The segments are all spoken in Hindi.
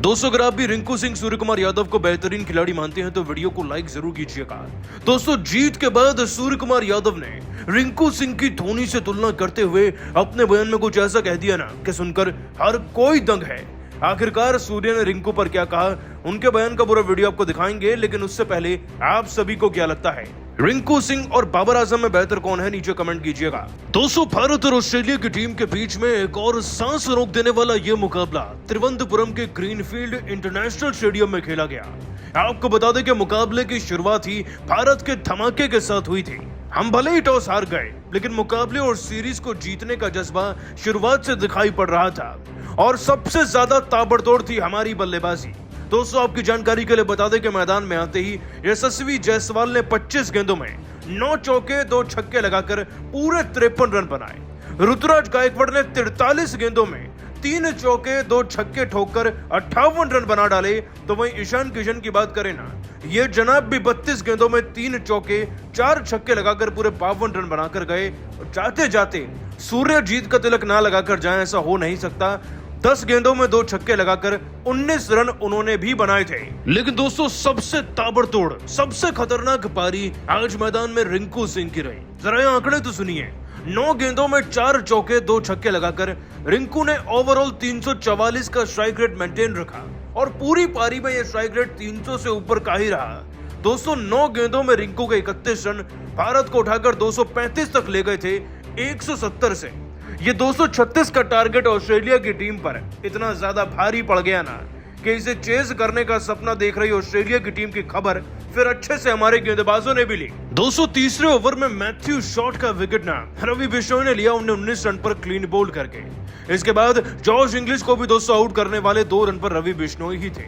दोस्तों अगर आप भी रिंकू सिंह सूर्य कुमार यादव को बेहतरीन खिलाड़ी मानते हैं तो वीडियो को लाइक जरूर कीजिएगा। दोस्तों जीत के बाद सूर्य कुमार यादव ने रिंकू सिंह की धोनी से तुलना करते हुए अपने बयान में कुछ ऐसा कह दिया ना कि सुनकर हर कोई दंग है। आखिरकार सूर्य ने रिंकू पर क्या कहा, उनके बयान का पूरा वीडियो आपको दिखाएंगे, लेकिन उससे पहले आप सभी को क्या लगता है रिंकू सिंह और बाबर आजम में बेहतर कौन है, नीचे कमेंट कीजिएगा। दोस्तों भारत और ऑस्ट्रेलिया की टीम के बीच में एक और सांस रोक देने वाला ये मुकाबला तिरुवनंतपुरम के ग्रीनफील्ड इंटरनेशनल स्टेडियम में खेला गया। आपको बता दें कि मुकाबले की शुरुआत ही भारत के धमाके के साथ हुई थी। हम भले ही टॉस हार गए, लेकिन मुकाबले और सीरीज को जीतने का जज्बा शुरुआत से दिखाई पड़ रहा था और सबसे ज्यादा ताबड़तोड़ थी हमारी बल्लेबाजी। दोस्तों आपकी जानकारी के लिए बता दें कि मैदान में आते ही यशस्वी जायसवाल ने 25 गेंदों में 9 चौके 2 छक्के लगाकर पूरे 53 रन बनाए। ऋतुराज गायकवाड़ ने 43 गेंदों में 3 चौके 2 छक्के ठोककर 58 रन बना डाले। तो वहीं ईशान किशन की बात करें ना, ये जनाब भी 32 गेंदों में 3 चौके 4 छक्के लगाकर पूरे 52 रन बनाकर गए। जाते जाते सूर्य जीत का तिलक ना लगाकर जाए, ऐसा हो नहीं सकता। 10 गेंदों में 2 छक्के लगाकर 19 रन उन्होंने भी बनाए थे। लेकिन दोस्तों सबसे ताबड़तोड़, सबसे खतरनाक पारी आज मैदान में रिंकू सिंह की रही। जरा ये आंकड़े तो सुनिए। 9 गेंदों में 4 चौके 2 छक्के लगाकर रिंकू ने ओवरऑल 344 का स्ट्राइक रेट मेंटेन रखा और पूरी पारी में यह स्ट्राइक रेट 300 से ऊपर का ही रहा। दोस्तों 9 गेंदों में रिंकू के 31 रन भारत को उठाकर 235 तक ले गए थे 170 से। ये 236 का टारगेट ऑस्ट्रेलिया की टीम पर इतना ज्यादा भारी पड़ गया ना कि इसे चेज करने का सपना देख रही ऑस्ट्रेलिया की टीम की खबर फिर अच्छे से हमारे गेंदबाजों ने भी ली। दोस्तों तीसरे ओवर में मैथ्यू शॉट का विकेट ना रवि बिश्नोई ने लिया, उन्हें 19 रन पर क्लीन बोल्ड करके। इसके बाद जॉश इंग्लिश को भी दोस्तों आउट करने वाले 2 रन पर रवि बिश्नोई ही थे।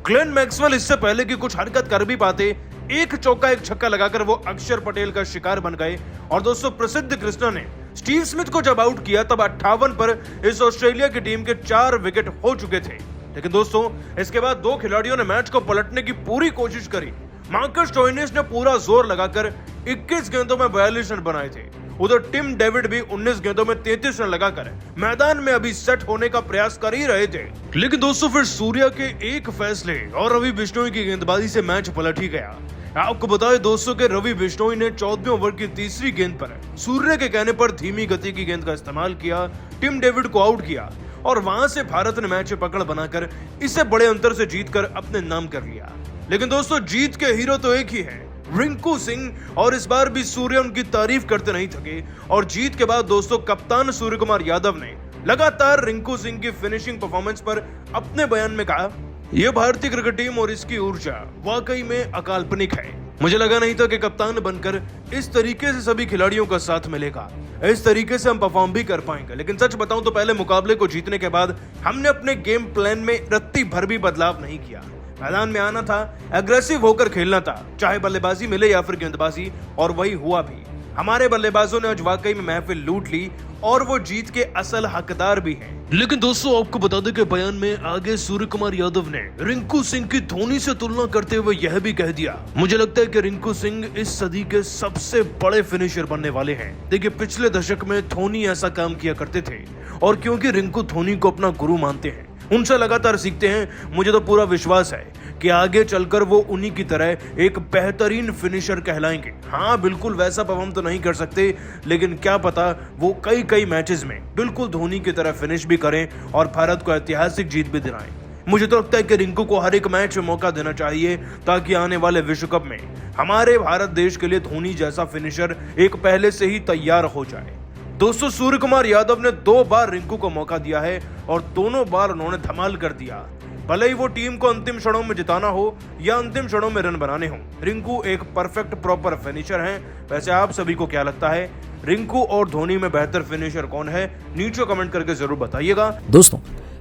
ग्लेन मैक्सवेल इससे पहले कि कुछ हरकत कर भी पाते, 1 चौका 1 छक्का लगाकर वो अक्षर पटेल का शिकार बन गए। और दोस्तों प्रसिद्ध कृष्णा ने स्टीव स्मिथ को जब आउट किया तब 58 पर इस ऑस्ट्रेलिया की टीम के 4 विकेट हो चुके थे। लेकिन दोस्तों इसके बाद 2 खिलाड़ियों ने मैच को पलटने की पूरी कोशिश करी। मार्कस स्टोइनिस ने पूरा जोर लगाकर 21 गेंदों में 42 रन बनाए थे। उधर टिम डेविड भी 19 गेंदों में 33 रन लगाकर मैदान में अभी सेट होने का प्रयास कर ही रहे थे। लेकिन दोस्तों फिर सूर्या के एक फैसले और रवि बिश्नोई की गेंदबाजी से मैच पलट ही गया। आपको बताएं दोस्तों के रवि बिश्नोई ने 14वें ओवर की तीसरी गेंद पर सूर्य के कहने पर धीमी गति की गेंद का इस्तेमाल किया, टिम डेविड को आउट किया और वहां से भारत ने मैच पकड़ बनाकर इसे बड़े अंतर से जीतकर अपने नाम कर लिया। लेकिन दोस्तों जीत के हीरो तो एक ही है, रिंकू सिंह, और इस बार भी सूर्य उनकी तारीफ करते नहीं थके। और जीत के बाद दोस्तों कप्तान सूर्य कुमार यादव ने लगातार रिंकू सिंह की फिनिशिंग परफॉर्मेंस पर अपने बयान में कहा, यह भारतीय क्रिकेट टीम और इसकी ऊर्जा वाकई में अकाल्पनिक है। मुझे लगा नहीं था कि कप्तान बनकर इस तरीके से सभी खिलाड़ियों का साथ मिलेगा, इस तरीके से हम परफॉर्म भी कर पाएंगे। लेकिन सच बताऊं तो पहले मुकाबले को जीतने के बाद हमने अपने गेम प्लान में रत्ती भर भी बदलाव नहीं किया। मैदान में आना था, एग्रेसिव होकर खेलना था, चाहे बल्लेबाजी मिले या फिर गेंदबाजी, और वही हुआ भी। हमारे बल्लेबाजों ने आज वाकई में महफिल लूट ली और वो जीत के असल हकदार भी हैं। लेकिन दोस्तों आपको बता दें कि बयान में आगे सूर्य कुमार यादव ने रिंकू सिंह की धोनी से तुलना करते हुए यह भी कह दिया, मुझे लगता है कि रिंकू सिंह इस सदी के सबसे बड़े फिनिशर बनने वाले हैं। देखिए पिछले दशक में धोनी ऐसा काम किया करते थे और क्योंकि रिंकू धोनी को अपना गुरु मानते हैं, उनसे लगातार सीखते हैं, मुझे तो पूरा विश्वास है कि आगे चलकर वो उन्हीं की तरह एक बेहतरीन फिनिशर कहलाएंगे। हाँ बिल्कुल वैसा परफॉर्म तो नहीं कर सकते, लेकिन क्या पता वो कई मैचेस में बिल्कुल धोनी की तरह फिनिश भी करें और भारत को ऐतिहासिक जीत भी दिलाएं। मुझे तो लगता है कि रिंकू को हर एक मैच में मौका देना चाहिए ताकि आने वाले विश्व कप में हमारे भारत देश के लिए धोनी जैसा फिनिशर एक पहले से ही तैयार हो जाए। दोस्तों सूर्य कुमार यादव ने 2 बार रिंकू को मौका दिया है और दोनों बार उन्होंने धमाल कर दिया। भले ही वो टीम को अंतिम क्षणों में जिताना हो या अंतिम क्षणों में रन बनाने हो, रिंकू एक परफेक्ट प्रॉपर फिनिशर हैं। वैसे आप सभी को क्या लगता है, रिंकू और धोनी में बेहतर फिनिशर कौन है, नीचे कमेंट करके जरूर बताइएगा। दोस्तों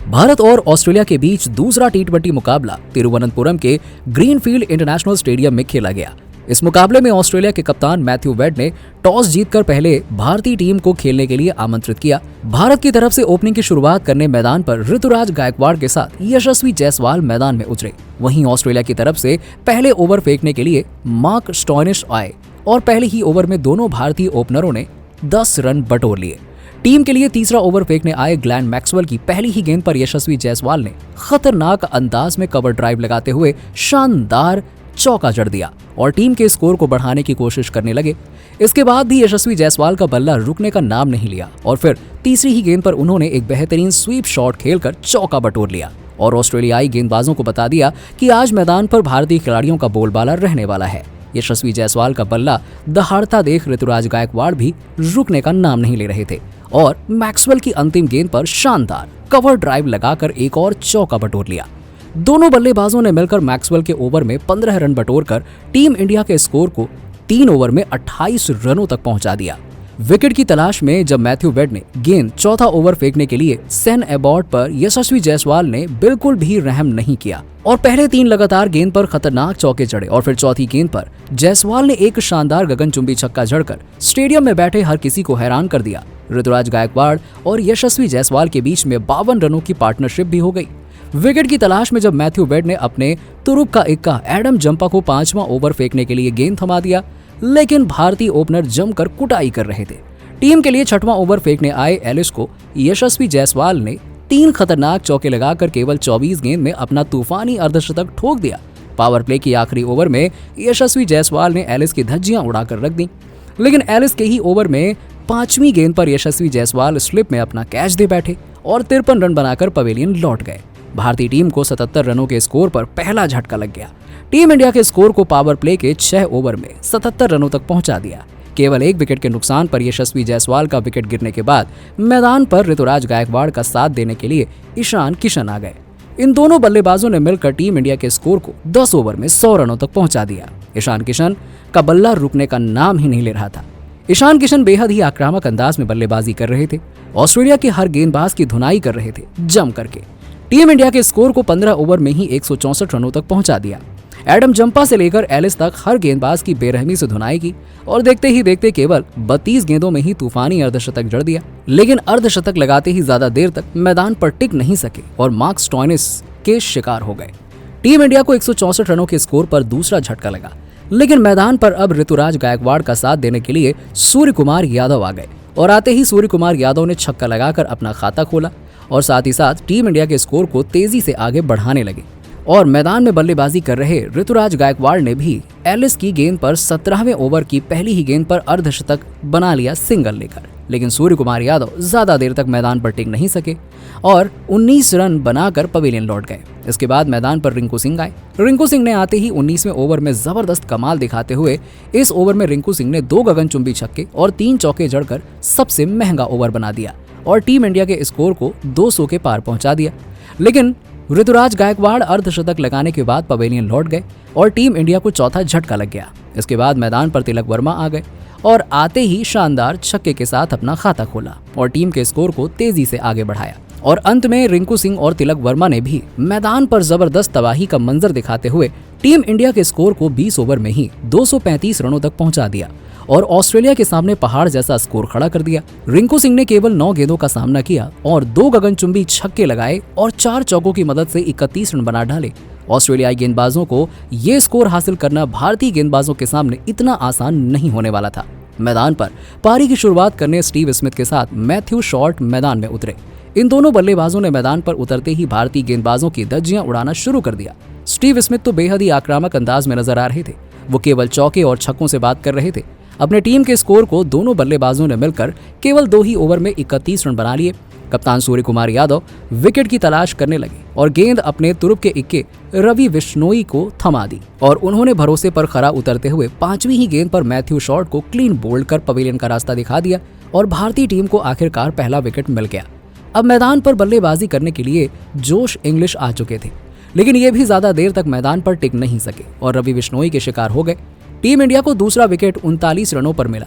भारत और ऑस्ट्रेलिया के बीच दूसरा T20 मुकाबला तिरुवनंतपुरम के ग्रीनफील्ड इंटरनेशनल स्टेडियम में खेला गया। इस मुकाबले में ऑस्ट्रेलिया के कप्तान मैथ्यू वेड ने टॉस जीतकर पहले भारतीय टीम को खेलने के लिए आमंत्रित किया। भारत की तरफ से ओपनिंग की शुरुआत करने मैदान पर ऋतुराज गायकवाड़ के साथ यशस्वी जायसवाल मैदान में उतरे। वहीं ऑस्ट्रेलिया की तरफ से पहले ओवर फेंकने के लिए मार्क स्टोइनिस आए और पहले ही ओवर में दोनों भारतीय ओपनरों ने 10 रन बटोर लिए। टीम के लिए तीसरा ओवर फेंकने आए ग्लेन मैक्सवेल की पहली ही गेंद पर यशस्वी जायसवाल ने खतरनाक अंदाज में कवर ड्राइव लगाते हुए शानदार चौका जड़ दिया और टीम के स्कोर को बढ़ाने की कोशिश करने लगे। इसके बाद भी यशस्वी जायसवाल का बल्ला रुकने का नाम नहीं लिया और फिर तीसरी ही गेंद पर उन्होंने एक बेहतरीन स्वीप शॉट खेलकर चौका बटोर लिया और ऑस्ट्रेलियाई गेंदबाजों को बता दिया कि आज मैदान पर भारतीय खिलाड़ियों का बोलबाला रहने वाला है। यशस्वी जायसवाल का बल्ला दहाड़ता देख ऋतुराज गायकवाड़ भी रुकने का नाम नहीं ले रहे थे और मैक्सवेल की अंतिम गेंद पर शानदार कवर ड्राइव लगाकर एक और चौका बटोर लिया। दोनों बल्लेबाजों ने मिलकर मैक्सवेल के ओवर में 15 रन बटोरकर टीम इंडिया के स्कोर को 3 ओवर में 28 रनों तक पहुंचा दिया। विकेट की तलाश में जब मैथ्यू वेड ने गेंद चौथा ओवर फेंकने के लिए सेन एबॉट पर यशस्वी जायसवाल ने बिल्कुल भी रहम नहीं किया और पहले 3 लगातार गेंद पर खतरनाक चौके जड़े और फिर चौथी गेंद पर जायसवाल ने एक शानदार गगनचुंबी छक्का जड़कर स्टेडियम में बैठे हर किसी को हैरान कर दिया। ऋतुराज गायकवाड़ और यशस्वी जायसवाल के बीच में 52 रनों की पार्टनरशिप भी हो गई। विकेट की तलाश में जब मैथ्यू वेड ने अपने तुरुप का इक्का एडम जंपा को 5वां ओवर फेंकने के लिए गेंद थमा दिया, लेकिन भारतीय ओपनर जमकर कुटाई कर रहे थे। टीम के लिए 6वां ओवर फेंकने आए एलिस को यशस्वी जायसवाल ने 3 खतरनाक चौके लगाकर केवल 24 गेंद में अपना तूफानी अर्धशतक ठोक दिया। पावर प्ले की आखिरी ओवर में यशस्वी जायसवाल ने एलिस की धज्जियां उड़ाकर रख दी, लेकिन एलिस के ही ओवर में 5वीं गेंद पर यशस्वी जायसवाल स्लिप में अपना कैच दे बैठे और 53 रन बनाकर पवेलियन लौट गए। भारतीय टीम को 77 रनों के स्कोर पर पहला झटका लग गया। टीम इंडिया के स्कोर को पावर प्ले के 6 ओवर में 77 रनों तक पहुंचा दिया। केवल 1 विकेट के नुकसान पर यशस्वी जायसवाल का विकेट गिरने के बाद मैदान पर ऋतुराज गायकवाड़ का साथ देने के लिए ईशान किशन आ गए। इन दोनों बल्लेबाजों ने मिलकर टीम इंडिया के स्कोर को 10 ओवर में 100 रनों तक पहुंचा दिया। ईशान किशन का बल्ला रुकने का नाम ही नहीं ले रहा था। ईशान किशन बेहद ही आक्रामक अंदाज में बल्लेबाजी कर रहे थे। ऑस्ट्रेलिया के हर गेंदबाज की धुनाई कर रहे थे जम करके। टीम इंडिया के स्कोर को 15 ओवर में ही 164 रनों तक पहुंचा दिया। एडम जंपा से लेकर एलिस तक हर गेंदबाज की बेरहमी से धुनाई की और देखते ही देखते केवल 32 गेंदों में ही तूफानी अर्धशतक जड़ दिया। लेकिन अर्धशतक लगाते ही ज्यादा देर तक मैदान पर टिक नहीं सके और मार्क स्टोइनिस के शिकार हो गए। टीम इंडिया को 164 रनों के स्कोर पर दूसरा झटका लगा, लेकिन मैदान पर अब ऋतुराज गायकवाड़ का साथ देने के लिए सूर्य कुमार यादव आ गए और आते ही सूर्य कुमार यादव ने छक्का लगाकर अपना खाता खोला और साथ ही साथ टीम इंडिया के स्कोर को तेजी से आगे बढ़ाने लगे। और मैदान में बल्लेबाजी कर रहे ऋतुराज गायकवाड़ ने भी एलिस की गेंद पर 17वें ओवर की पहली ही गेंद पर अर्धशतक बना लिया सिंगल लेकर, लेकिन सूर्य कुमार यादव ज्यादा देर तक मैदान पर टिक नहीं सके और 19 रन बनाकर पवेलियन लौट गए। इसके बाद मैदान पर रिंकू सिंह आए। रिंकू सिंह ने आते ही 19वें ओवर में जबरदस्त कमाल दिखाते हुए इस ओवर में रिंकू सिंह ने 2 गगनचुंबी छक्के और 3 चौके जड़कर सबसे महंगा ओवर बना दिया और टीम इंडिया के स्कोर को 200 के पार पहुंचा दिया। लेकिन ऋतुराज गायकवाड़ अर्धशतक लगाने के बाद पवेलियन लौट गए और टीम इंडिया को चौथा झटका लग गया। इसके बाद मैदान पर तिलक वर्मा आ गए और आते ही शानदार छक्के के साथ अपना खाता खोला और टीम के स्कोर को तेजी से आगे बढ़ाया। और अंत में रिंकू सिंह और तिलक वर्मा ने भी मैदान पर जबरदस्त तबाही का मंजर दिखाते हुए टीम इंडिया के स्कोर को 20 ओवर में ही 235 रनों तक पहुंचा दिया और ऑस्ट्रेलिया के सामने पहाड़ जैसा स्कोर खड़ा कर दिया। रिंकू सिंह ने केवल 9 गेंदों का सामना किया और 2 गगनचुंबी छक्के लगाए और 4 चौकों की मदद से 31 रन बना डाले। ऑस्ट्रेलियाई गेंदबाजों को ये स्कोर हासिल करना भारतीय गेंदबाजों के सामने इतना आसान नहीं होने वाला था। मैदान पर पारी की शुरुआत करने स्टीव स्मिथ के साथ मैथ्यू शॉर्ट मैदान में उतरे। इन दोनों बल्लेबाजों ने मैदान पर उतरते ही भारतीय गेंदबाजों की धज्जियां उड़ाना शुरू कर दिया। स्टीव स्मिथ तो बेहद ही आक्रामक अंदाज में नजर आ रहे थे। वो केवल चौके और छक्कों से बात कर रहे थे। अपने टीम के स्कोर को दोनों बल्लेबाजों ने मिलकर केवल 2 ही ओवर में 31 रन बना लिए। कप्तान सूर्य कुमार यादव विकेट की तलाश करने लगे और गेंद अपने तुरुप के इक्के रवि बिश्नोई को थमा दी और उन्होंने भरोसे पर खरा उतरते हुए 5वीं ही गेंद पर मैथ्यू शॉर्ट को क्लीन बोल्ड कर पवेलियन का रास्ता दिखा दिया और भारतीय टीम को आखिरकार पहला विकेट मिल गया। अब मैदान पर बल्लेबाजी करने के लिए जोश इंग्लिश आ चुके थे, लेकिन ये भी ज्यादा देर तक मैदान पर टिक नहीं सके और रवि बिश्नोई के शिकार हो गए। टीम इंडिया को दूसरा विकेट 39 रनों पर मिला।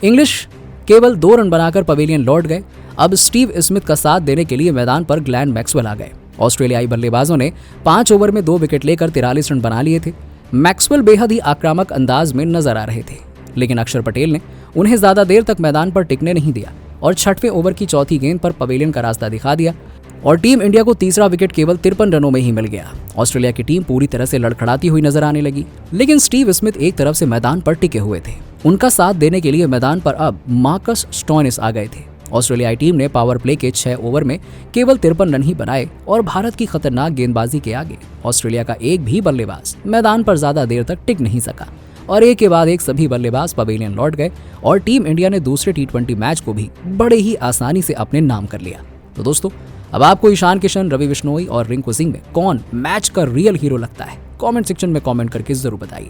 इंग्लिश केवल 2 रन बनाकर पवेलियन लौट गए। अब स्टीव स्मिथ का साथ देने के लिए मैदान पर ग्लेन मैक्सवेल आ गए। ऑस्ट्रेलियाई बल्लेबाजों ने 5 ओवर में 2 विकेट लेकर 43 रन बना लिए थे। मैक्सवेल बेहद ही आक्रामक अंदाज में नजर आ रहे थे, लेकिन अक्षर पटेल ने उन्हें ज्यादा देर तक मैदान पर टिकने नहीं दिया और 6वें ओवर की चौथी गेंद पर पवेलियन का रास्ता दिखा दिया और टीम इंडिया को तीसरा विकेट केवल 53 रनों में ही मिल गया। ऑस्ट्रेलिया की टीम पूरी तरह से लड़खड़ाती हुई नजर आने लगी, लेकिन स्टीव स्मिथ एक तरफ से मैदान पर टिके हुए थे। उनका साथ देने के लिए मैदान पर अब मार्कस स्टोइनिस आ गए थे ऑस्ट्रेलियाई टीम ने पावर प्ले के 6 ओवर में केवल 53 रन ही बनाए और भारत की खतरनाक गेंदबाजी के आगे ऑस्ट्रेलिया का एक भी बल्लेबाज मैदान पर ज्यादा देर तक टिक नहीं सका और एक के बाद एक सभी बल्लेबाज पवेलियन लौट गए और टीम इंडिया ने दूसरे T20 मैच को भी बड़े ही आसानी से अपने नाम कर लिया। तो दोस्तों, अब आपको ईशान किशन, रवि बिश्नोई और रिंकू सिंह में कौन मैच का रियल हीरो लगता है? कमेंट सेक्शन में कमेंट करके जरूर बताइए।